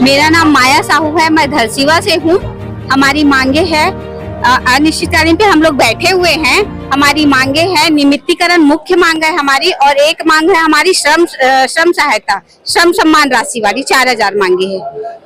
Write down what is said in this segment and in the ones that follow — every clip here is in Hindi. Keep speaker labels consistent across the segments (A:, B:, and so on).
A: मेरा नाम माया साहू है, मैं धरसीवा से हूँ। हमारी मांगे है, अनिश्चितकालीन पे हम लोग बैठे हुए हैं। हमारी मांगे है, नियमितीकरण मुख्य मांग है हमारी, और एक मांग है हमारी श्रम सहायता, श्रम सम्मान राशि वाली 4000 मांगी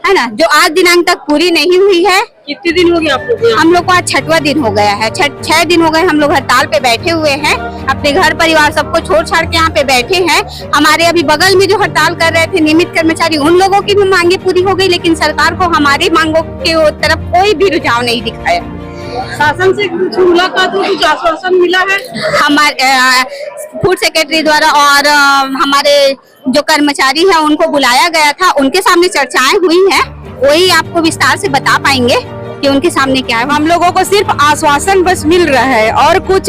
A: है ना, जो आज दिनांक तक पूरी नहीं हुई है।
B: कितने दिन हो गए आप लोग?
A: हम लोग को आज 6वां दिन हो गया है। 6 दिन हो गए हम लोग हड़ताल पे बैठे हुए हैं। अपने घर परिवार सबको छोड़ छाड़ के यहाँ पे बैठे हैं। हमारे अभी बगल में जो हड़ताल कर रहे थे नियमित कर्मचारी, उन लोगों की भी मांगे पूरी हो गई, लेकिन सरकार को हमारी मांगों के तरफ कोई भी रुझाव नहीं दिखाया।
B: शासन से कुछ मुलाकात हो, कुछ आश्वासन मिला है?
A: हमारे फूड सेक्रेटरी द्वारा और हमारे जो कर्मचारी हैं उनको बुलाया गया था, उनके सामने चर्चाएं हुई हैं। वही आपको विस्तार से बता पाएंगे कि उनके सामने क्या है।
B: हम लोगों को सिर्फ आश्वासन बस मिल रहा है और कुछ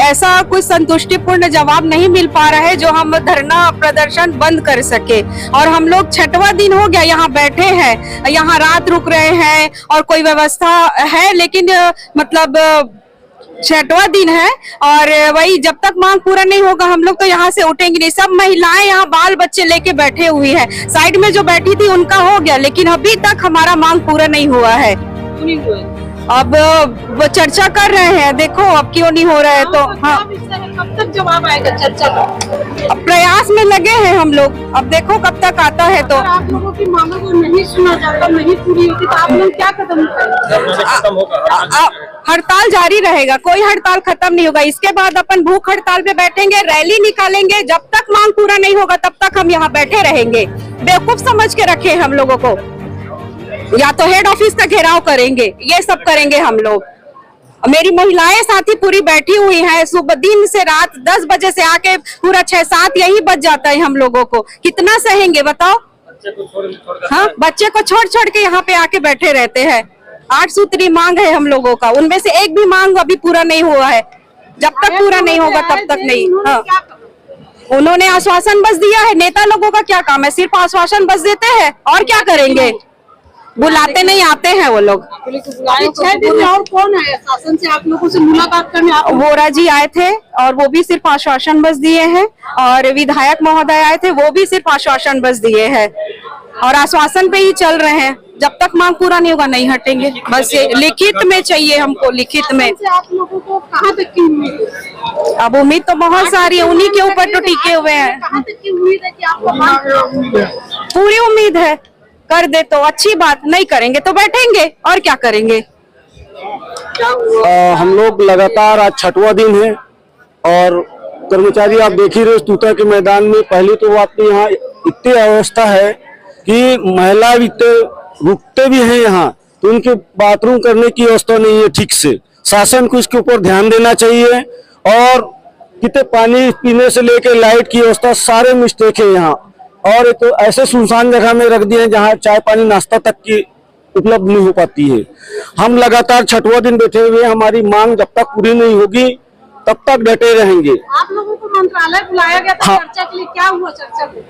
B: ऐसा कुछ संतुष्टिपूर्ण जवाब नहीं मिल पा रहा है जो हम धरना प्रदर्शन बंद कर सके। और हम लोग 6वां दिन हो गया यहाँ बैठे हैं, यहाँ रात रुक रहे हैं और कोई व्यवस्था है, लेकिन 6वां दिन है और वही जब तक मांग पूरा नहीं होगा हम लोग तो यहाँ से उठेंगे नहीं। सब महिलाएं यहाँ बाल बच्चे लेके बैठे हुई है। साइड में जो बैठी थी उनका हो गया, लेकिन अभी तक हमारा मांग पूरा नहीं हुआ है। अब वो चर्चा कर रहे हैं, देखो अब क्यों नहीं हो रहा है। तो हाँ, कब तक जवाब आएगा चर्चा का? अब प्रयास में लगे हैं हम लोग, अब देखो कब तक आता है। तो आप लोगों की मांगों को नहीं सुना जाता, नहीं पूरी होती, तो आप लोग क्या कदम उठाएंगे? हड़ताल जारी रहेगा, कोई हड़ताल खत्म नहीं होगा। इसके बाद अपन भूख हड़ताल पे बैठेंगे, रैली निकालेंगे। जब तक मांग पूरा नहीं होगा तब तक हम यहाँ बैठे रहेंगे। बेवकूफ समझ के रखे हम लोगों को, या तो हेड ऑफिस का घेराव करेंगे, ये सब करेंगे हम लोग। मेरी महिलाएं साथी पूरी बैठी हुई हैं, सुबह दिन से रात 10 बजे से आके पूरा 6-7 यही बज जाता है हम लोगों को। कितना सहेंगे बताओ? हाँ, बच्चे को छोड़ छोड़ के यहाँ पे आके बैठे रहते हैं। 8 सूत्री मांग है हम लोगों का, उनमें से एक भी मांग अभी पूरा नहीं हुआ है। जब तक पूरा नहीं होगा तब तक नहीं। हाँ, उन्होंने आश्वासन बस दिया है। नेता लोगों का क्या काम है? सिर्फ आश्वासन बस देते हैं और क्या करेंगे? बुलाते नहीं, आते हैं वो लोग। 6 दिन में और कौन आया शासन से आप लोगों से मुलाकात करने? वोरा जी आए थे और वो भी सिर्फ आश्वासन बस दिए हैं, और विधायक महोदय आए थे, वो भी सिर्फ आश्वासन बस दिए हैं, और आश्वासन पे ही चल रहे हैं। जब तक मांग पूरा नहीं होगा नहीं हटेंगे। बस ये लिखित में चाहिए हमको, लिखित में। आप लोगों को कहाँ तक की उम्मीद है? अब उम्मीद तो बहुत सारी है, उन्हीं के ऊपर तो टिके हुए हैं। कहाँ तक की उम्मीद है कि आपको? पूरी उम्मीद है, कर दे तो अच्छी बात, नहीं करेंगे तो बैठेंगे और क्या करेंगे।
C: हम लोग लगातार आज 6वां दिन है और कर्मचारी आप देख ही रहे तूता के मैदान में। पहले तो आपके यहाँ इतनी अवस्था है कि महिला इतने रुकते भी हैं यहाँ, तो उनके बाथरूम करने की व्यवस्था नहीं है ठीक से। शासन को इसके ऊपर ध्यान देना चाहिए। और कितने पानी पीने से लेकर लाइट की व्यवस्था सारे मिस्टेक है यहाँ, और एक तो ऐसे सुनसान जगह में रख दिए जहाँ चाय पानी नाश्ता तक की उपलब्ध नहीं हो पाती है। हम लगातार 6वां दिन बैठे हुए, हमारी मांग जब तक पूरी नहीं होगी तब तक डटे रहेंगे।
B: आप लोगों को मंत्रालय बुलाया गया था? हाँ। चर्चा के लिए क्या हुआ चर्चा में?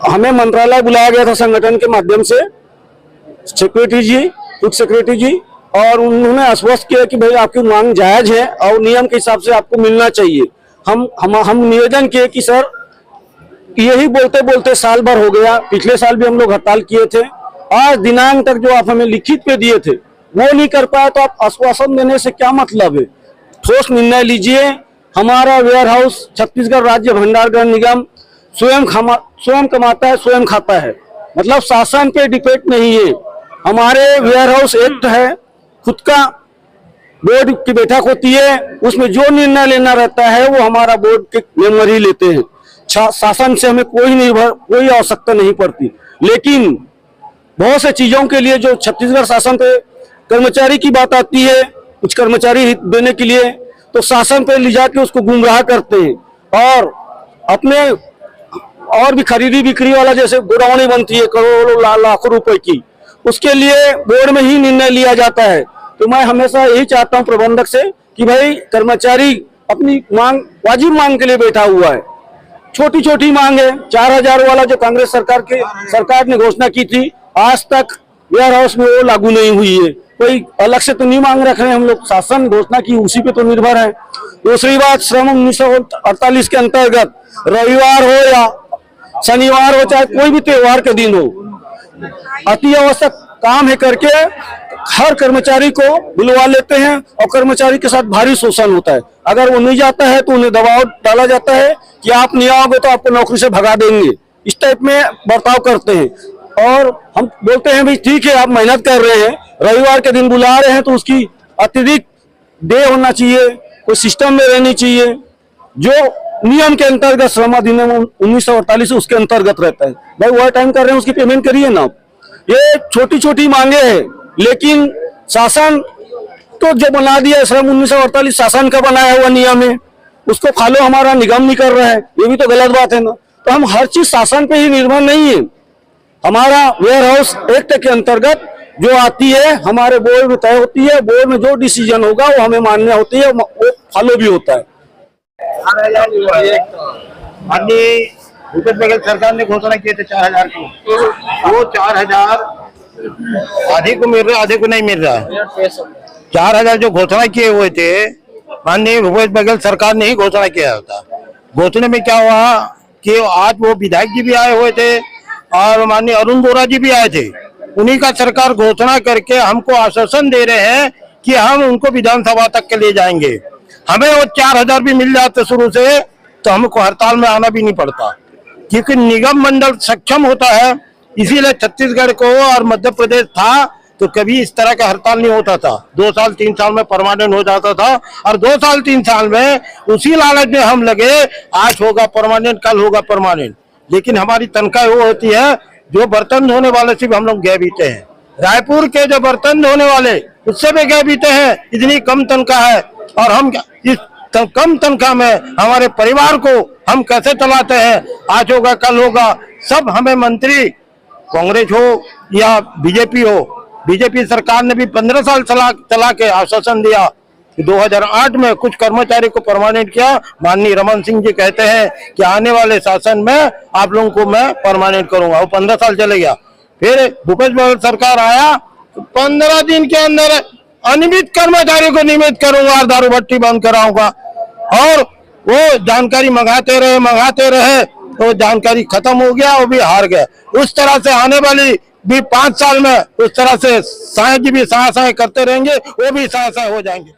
C: हमें मंत्रालय बुलाया गया था संगठन के माध्यम से, सेक्रेटरी जी, फूड सेक्रेटरी जी, और उन्होंने आश्वस्त किया कि भाई आपकी मांग जायज है और नियम के हिसाब से आपको मिलना चाहिए। हम निवेदन किए कि सर, यही बोलते बोलते साल भर हो गया। पिछले साल भी हम लोग हड़ताल किए थे। आज दिनांक तक जो आप हमें लिखित पे दिए थे वो नहीं कर पाए, तो आप आश्वासन देने से क्या मतलब है? ठोस निर्णय लीजिए। हमारा वेयर हाउस छत्तीसगढ़ राज्य भंडार निगम स्वयं कमाता है, स्वयं खाता है, मतलब शासन पे डिपेंड नहीं है। हमारे वेयर हाउस एक्ट है, खुद का बोर्ड की बैठक होती है, उसमें जो निर्णय लेना रहता है वो हमारा बोर्ड के मेंबर ही लेते हैं। शासन से हमें कोई आवश्यकता नहीं पड़ती। लेकिन बहुत से चीजों के लिए जो छत्तीसगढ़ शासन पे कर्मचारी की बात आती है, कुछ कर्मचारी हित देने के लिए, तो शासन पे ले जाके उसको गुमराह करते हैं। और अपने और भी खरीदी बिक्री वाला जैसे गोडाउन बनती है करोड़ों लाखों रुपए की, उसके लिए बोर्ड में ही निर्णय लिया जाता है। तो मैं हमेशा यही चाहता हूं प्रबंधक से कि भाई कर्मचारी अपनी मांग, वाजिब मांग के लिए बैठा हुआ है। छोटी छोटी मांग है, 4000 वाला जो कांग्रेस सरकार ने घोषणा की थी, आज तक वेयर हाउस में वो लागू नहीं हुई है। कोई अलग से तो नहीं मांग रख रहे हैं हम लोग, शासन घोषणा की उसी पे तो निर्भर है। दूसरी बात, श्रम 1948 के अंतर्गत रविवार हो या शनिवार हो, चाहे कोई भी त्योहार के दिन हो, अति आवश्यक काम है करके हर कर्मचारी को बुलवा लेते हैं और कर्मचारी के साथ भारी शोषण होता है। अगर वो नहीं जाता है तो उन्हें दबाव डाला जाता है कि आप नहीं आओगे तो आपको नौकरी से भगा देंगे, इस टाइप में बर्ताव करते हैं। और हम बोलते हैं भाई ठीक है, आप मेहनत कर रहे हैं, रविवार के दिन बुला रहे हैं तो उसकी अतिरिक्त डे होना चाहिए, कोई सिस्टम में रहनी चाहिए जो नियम के अंतर्गत श्रम अधिनियम 1948 उसके अंतर्गत रहता है। भाई ओवर टाइम कर रहे हैं उसकी पेमेंट करिए ना। ये छोटी छोटी मांगे हैं, लेकिन शासन तो जो बना दिया श्रम 1948 शासन का बनाया हुआ नियम है, उसको फॉलो हमारा निगम नहीं कर रहा है, ये भी तो गलत बात है ना। तो हम हर चीज शासन पे ही निर्भर नहीं है, हमारा वेयर हाउस एक्ट के अंतर्गत जो आती है हमारे बोर्ड में तय होती है, बोर्ड में जो डिसीजन होगा वो हमें मान्य होती है, वो फॉलो भी होता है।
D: माननीय भूपेश बघेल सरकार ने घोषणा किए थे 4000 की, वो 4000 आधे को मिल रहा है, आधे को नहीं मिल रहा है। 4000 जो घोषणा किए हुए थे माननीय भूपेश बघेल सरकार ने ही घोषणा किया होता। घोषणा में क्या हुआ कि आज वो विधायक जी भी आए हुए थे और माननीय अरुण बोरा जी भी आए थे, उन्हीं का सरकार घोषणा करके हमको आश्वासन दे रहे हैं कि हम उनको विधानसभा तक के ले जाएंगे। हमें वो 4000 भी मिल जाते शुरू से तो हमको हड़ताल में आना भी नहीं पड़ता, क्योंकि निगम मंडल सक्षम होता है। इसीलिए छत्तीसगढ़ को और मध्य प्रदेश था तो कभी इस तरह का हड़ताल नहीं होता था, 2 साल 3 साल में परमानेंट हो जाता था। और 2 साल 3 साल में उसी लालच में हम लगे, आज होगा परमानेंट, कल होगा परमानेंट। लेकिन हमारी तनख्वाह वो होती है जो बर्तन धोने वाले से भी हम लोग गए बीते हैं, रायपुर के जो बर्तन धोने वाले उससे भी गए बीते हैं, इतनी कम तनख्वाह है। और हम इस कम तनख्वाह में हमारे परिवार को हम कैसे चलाते हैं, आज होगा कल होगा। सब हमें मंत्री कांग्रेस हो या बीजेपी हो, बीजेपी सरकार ने भी 15 साल चला के आश्वासन दिया कि 2008 में कुछ कर्मचारी को परमानेंट किया। माननीय रमन सिंह जी कहते हैं कि आने वाले शासन में आप लोगों को मैं परमानेंट करूंगा, वो 15 साल चले गया। फिर भूपेश बघेल सरकार आया तो 15 दिन के अंदर अनियमित कर्मचारी को नियमित करूंगा और दारू भट्टी बंद कराऊंगा। और वो जानकारी मंगाते रहे तो जानकारी खत्म हो गया, वो भी हार गए। उस तरह से आने वाली भी 5 साल में उस तरह से साय जी भी साय करते रहेंगे, वो भी साय हो जाएंगे।